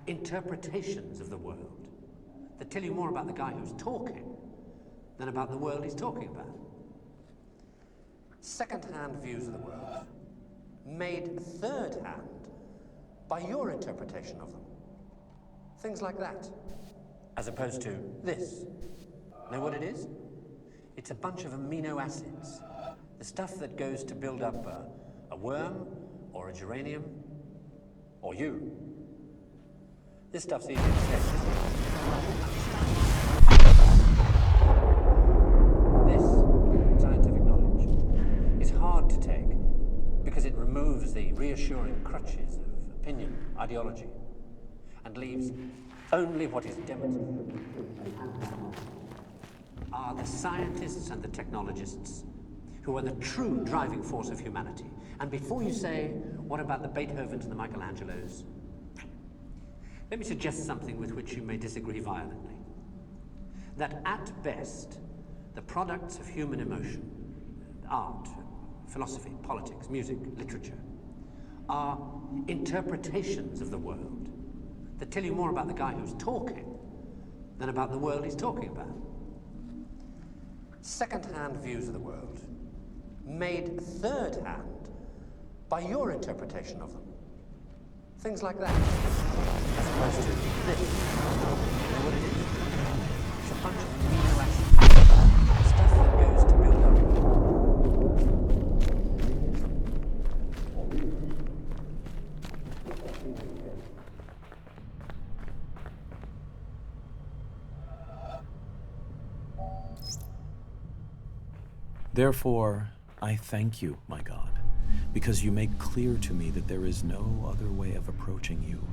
interpretations of the world that tell you more about the guy who's talking than about the world he's talking about. Second-hand views of the world, made third-hand by your interpretation of them. Things like that. As opposed to this. Know what it is? It's a bunch of amino acids. The stuff that goes to build up a worm, or a geranium, or you. This stuff's easy to say, isn't it? This scientific knowledge is hard to take because it removes the reassuring crutches of opinion, ideology, and leaves only what is demonstrated. Are the scientists and the technologists who are the true driving force of humanity. And before you say, what about the Beethovens and the Michelangelos? Let me suggest something with which you may disagree violently. That at best, the products of human emotion, art, philosophy, politics, music, literature, are interpretations of the world that tell you more about the guy who's talking than about the world he's talking about. Second-hand views of the world, made third-hand by your interpretation of them. Things like that. As opposed to this. You know what it is? It's a bunch of amino acids. Stuff that goes to build up. Therefore, I thank you, my God, because you make clear to me that there is no other way of approaching you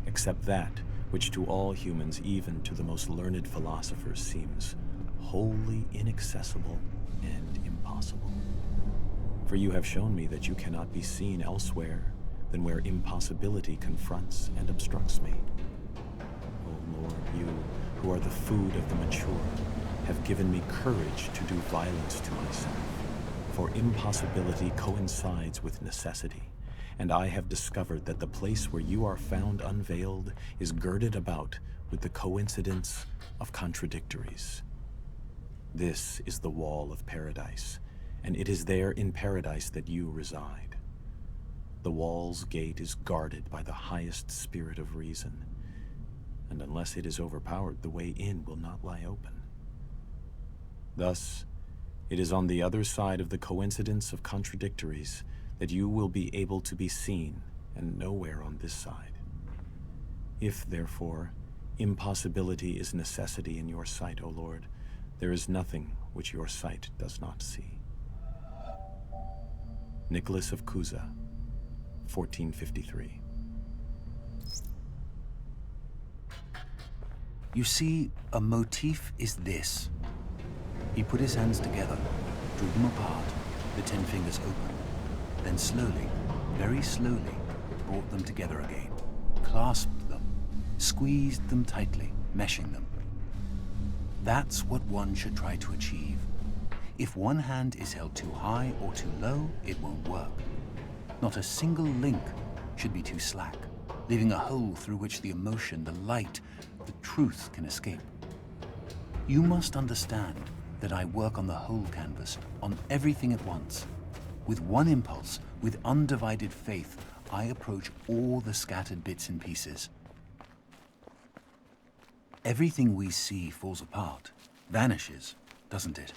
except that which to all humans, even to the most learned philosophers, seems wholly inaccessible and impossible. For you have shown me that you cannot be seen elsewhere than where impossibility confronts and obstructs me. O Lord, you, who are the food of the mature, have given me courage to do violence to myself. For impossibility coincides with necessity, and I have discovered that the place where you are found unveiled is girded about with the coincidence of contradictories. This is the wall of paradise, and it is there in paradise that you reside. The wall's gate is guarded by the highest spirit of reason, and unless it is overpowered, the way in will not lie open. Thus, it is on the other side of the coincidence of contradictories that you will be able to be seen, and nowhere on this side. If, therefore, impossibility is necessity in your sight, O Lord, there is nothing which your sight does not see. Nicholas of Cusa, 1453. You see, a motif is this. He put his hands together, drew them apart, the 10 fingers open, then slowly, very slowly, brought them together again, clasped them, squeezed them tightly, meshing them. That's what one should try to achieve. If one hand is held too high or too low, it won't work. Not a single link should be too slack, leaving a hole through which the emotion, the light, the truth can escape. You must understand that I work on the whole canvas, on everything at once. With one impulse, with undivided faith, I approach all the scattered bits and pieces. Everything we see falls apart, vanishes, doesn't it?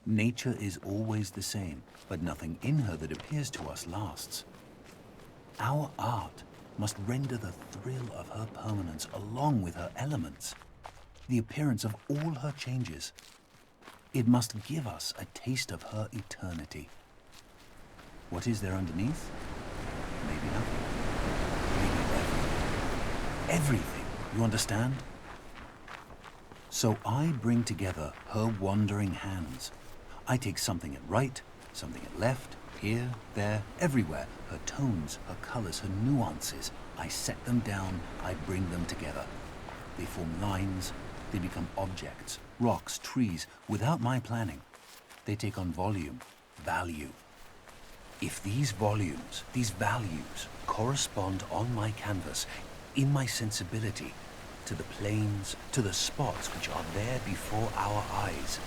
Nature is always the same, but nothing in her that appears to us lasts. Our art must render the thrill of her permanence along with her elements, the appearance of all her changes. It must give us a taste of her eternity. What is there underneath? Maybe nothing. Maybe everything. Everything, you understand? So I bring together her wandering hands. I take something at right, something at left, here, there, everywhere. Her tones, her colors, her nuances. I set them down, I bring them together. They form lines, they become objects, rocks, trees, without my planning. They take on volume, value. If these volumes, these values, correspond on my canvas, in my sensibility, to the planes, to the spots which are there before our eyes,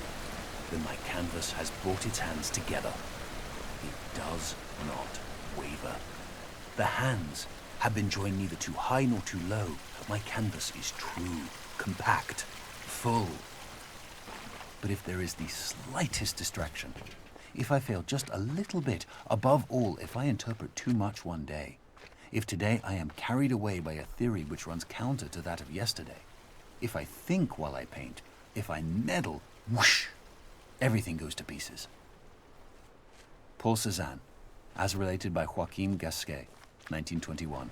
then my canvas has brought its hands together. It does not waver. The hands have been joined neither too high nor too low. My canvas is true, compact, full. But if there is the slightest distraction, if I fail just a little bit, above all, if I interpret too much one day, if today I am carried away by a theory which runs counter to that of yesterday, if I think while I paint, if I meddle, whoosh, everything goes to pieces. Paul Cézanne, as related by Joaquin Gasquet, 1921.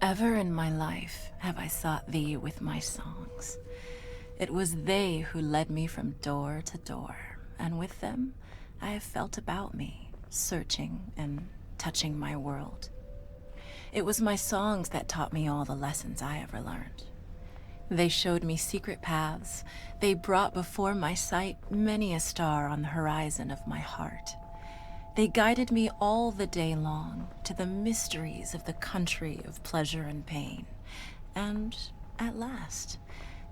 Ever in my life have I sought thee with my songs. It was they who led me from door to door, and with them I have felt about me, searching and touching my world. It was my songs that taught me all the lessons I ever learned. They showed me secret paths. They brought before my sight many a star on the horizon of my heart. They guided me all the day long to the mysteries of the country of pleasure and pain. And at last,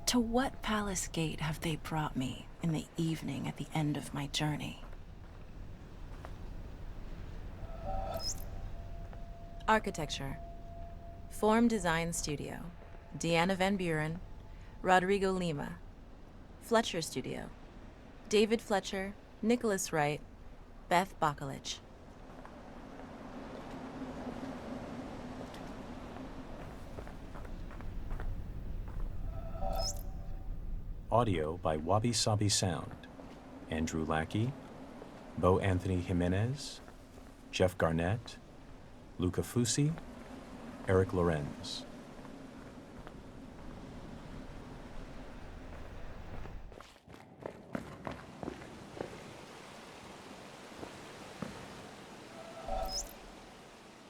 to what palace gate have they brought me in the evening at the end of my journey? Architecture. Form Design Studio. Deanna Van Buren. Rodrigo Lima. Fletcher Studio. David Fletcher, Nicholas Wright, Beth Bacalich. Audio by Wabi Sabi Sound. Andrew Lackey, Bo Anthony Jimenez, Jeff Garnett, Luca Fusi, Eric Lorenz.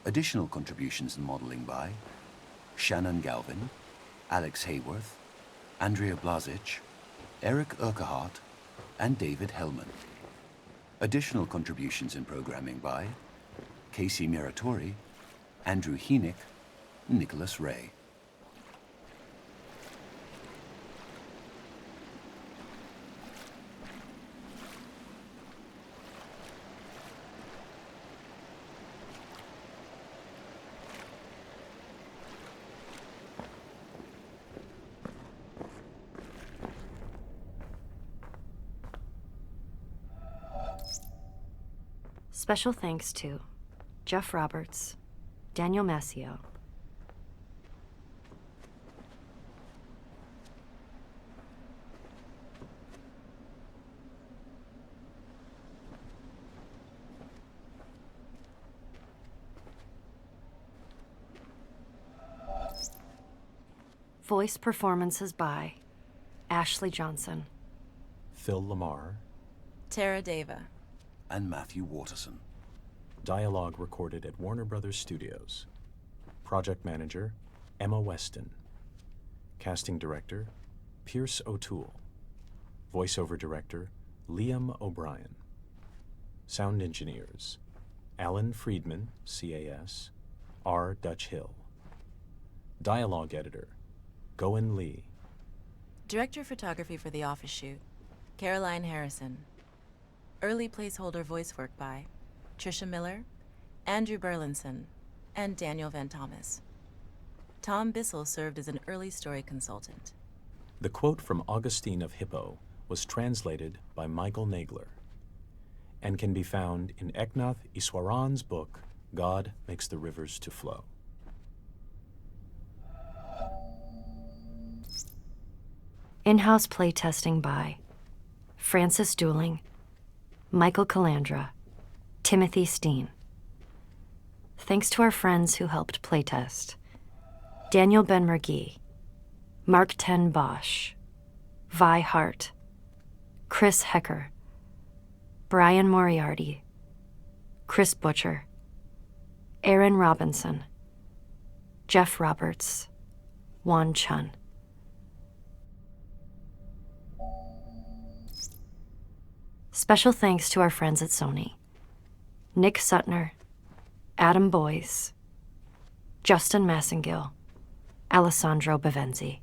Additional contributions in modeling by Shannon Galvin, Alex Hayworth, Andrea Blazic, Eric Urquhart, and David Hellman. Additional contributions in programming by Casey Miratori, Andrew Heenick, Nicholas Ray. Special thanks to Jeff Roberts, Daniel Mascio, Voice performances by Ashley Johnson. Phil Lamar. Tara Deva. And Matthew Waterson. Dialogue recorded at Warner Brothers Studios. Project Manager, Emma Weston. Casting Director, Pierce O'Toole. Voiceover Director, Liam O'Brien. Sound Engineers, Alan Friedman, CAS, R. Dutch Hill. Dialogue Editor, Goen Lee. Director of Photography for The Office Shoot, Caroline Harrison. Early placeholder voice work by Trisha Miller, Andrew Burlinson, and Daniel Van Thomas. Tom Bissell served as an early story consultant. The quote from Augustine of Hippo was translated by Michael Nagler and can be found in Eknath Iswaran's book, God Makes the Rivers to Flow. In-house playtesting by Francis Dooling, Michael Calandra, Timothy Steen. Thanks to our friends who helped playtest: Daniel Ben-Mergui, Mark Ten Bosch, Vi Hart, Chris Hecker, Brian Moriarty, Chris Butcher, Aaron Robinson, Jeff Roberts, Juan Chun. Special thanks to our friends at Sony: Nick Sutner, Adam Boyes, Justin Massengill, Alessandro Bevenzi.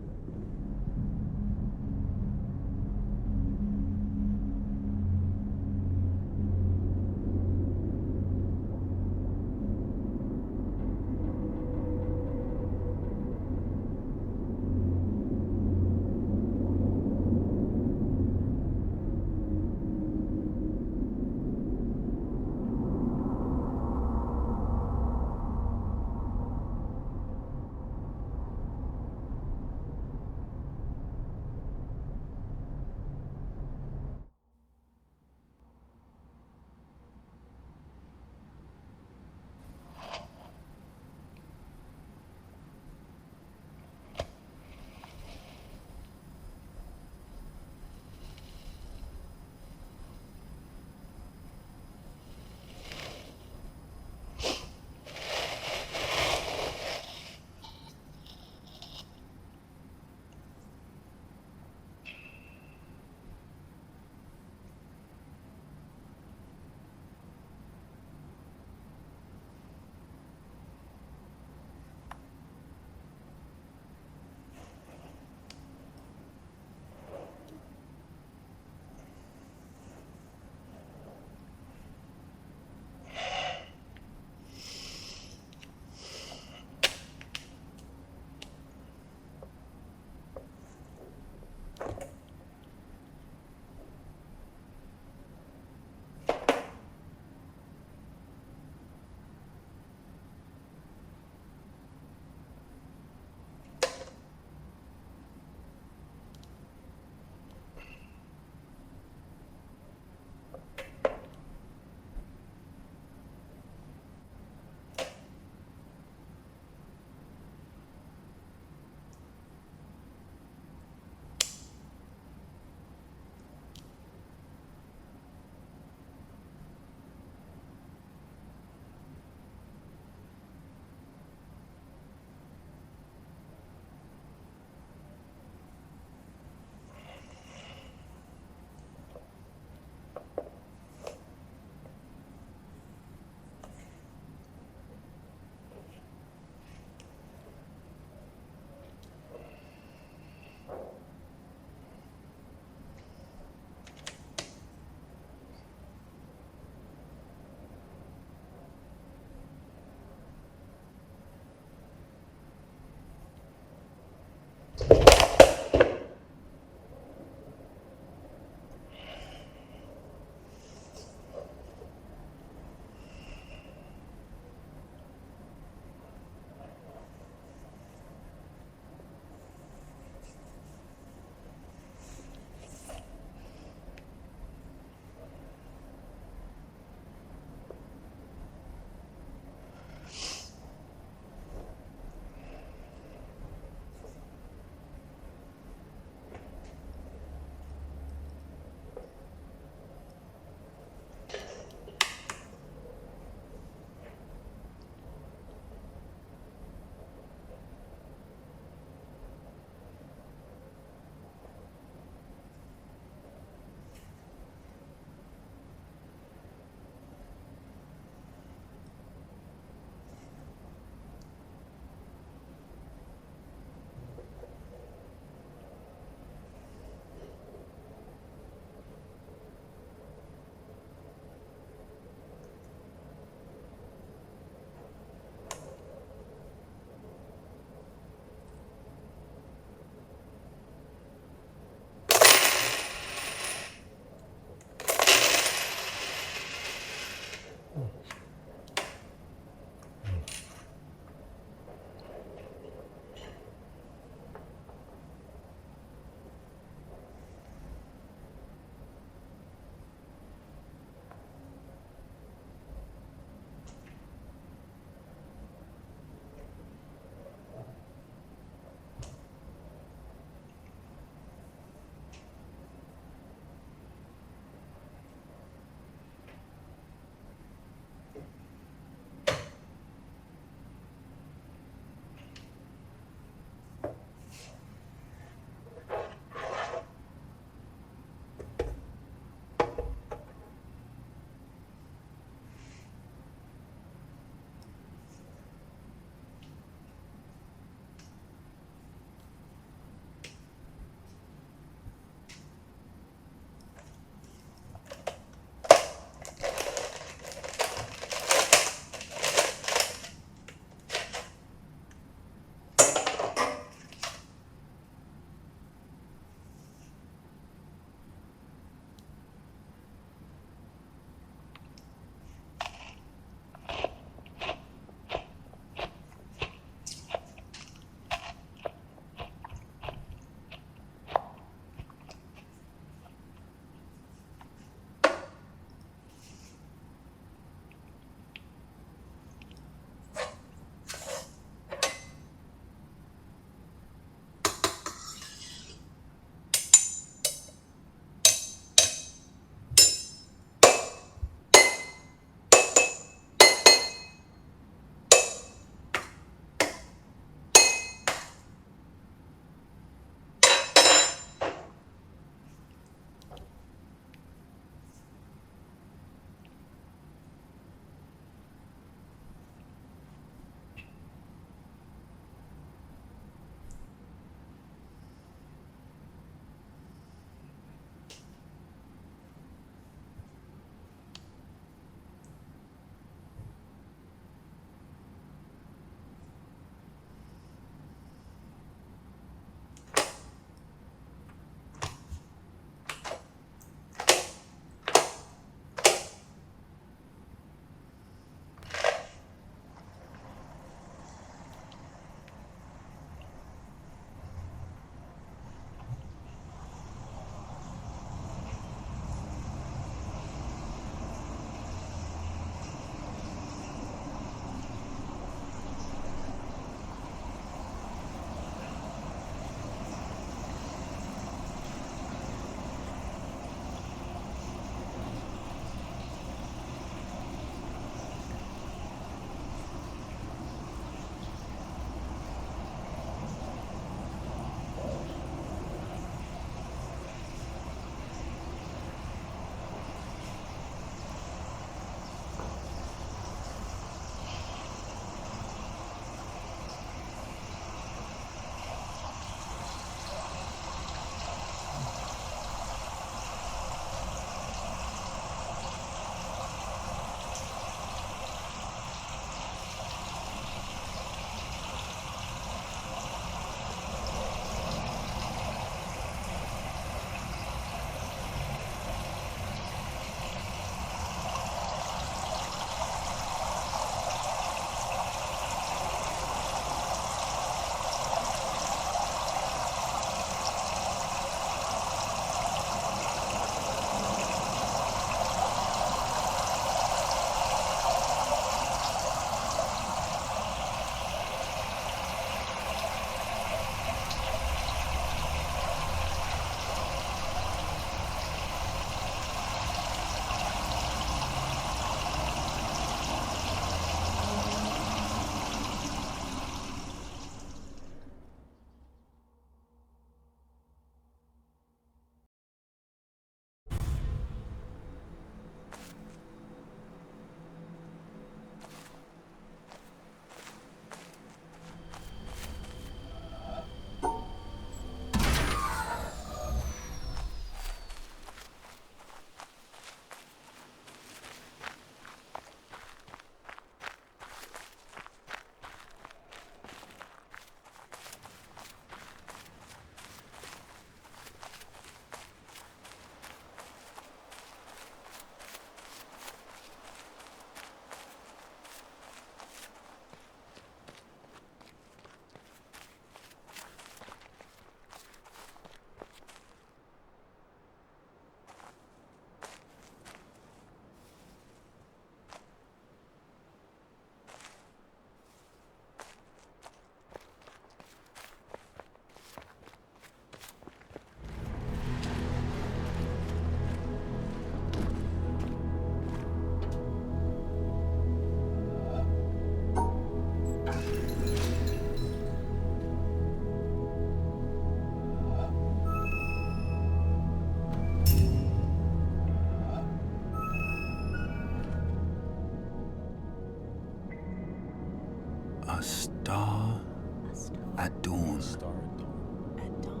dawn. Star at dawn. At dawn.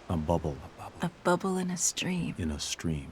A bubble A bubble in a stream. in a stream.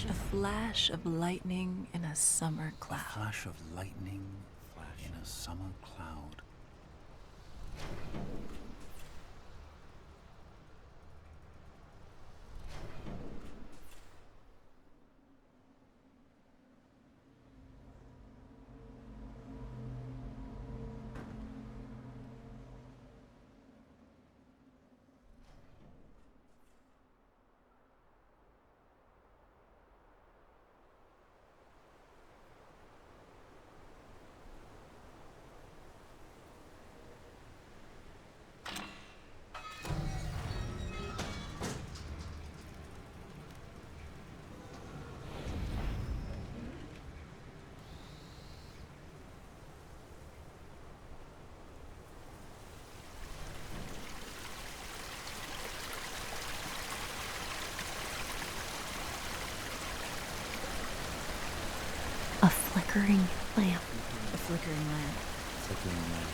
A flash of lightning in a summer A cloud. flash of lightning in a summer cloud. A flickering lamp. A flickering lamp. Flickering lamp.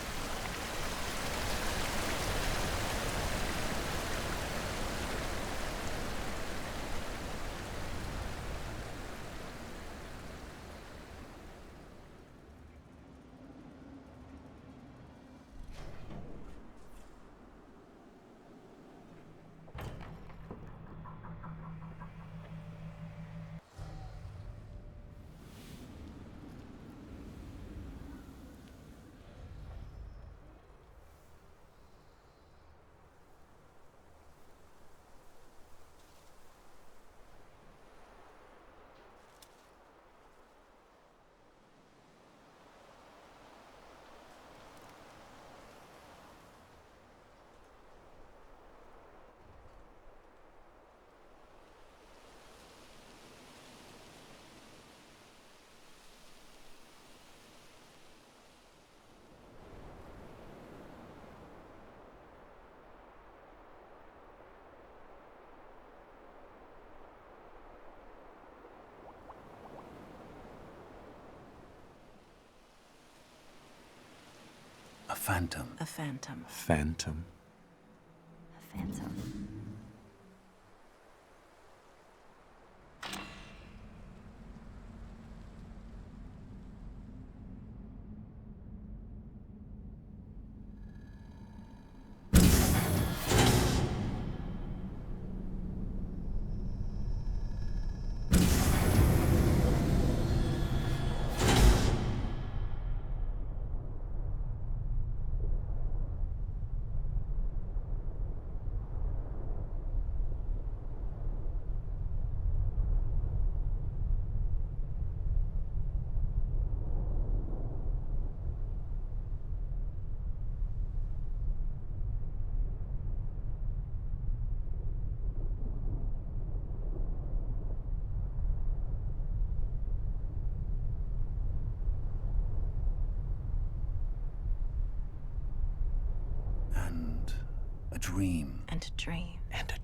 A phantom. A phantom. Phantom. A phantom. A dream. and a dream. And a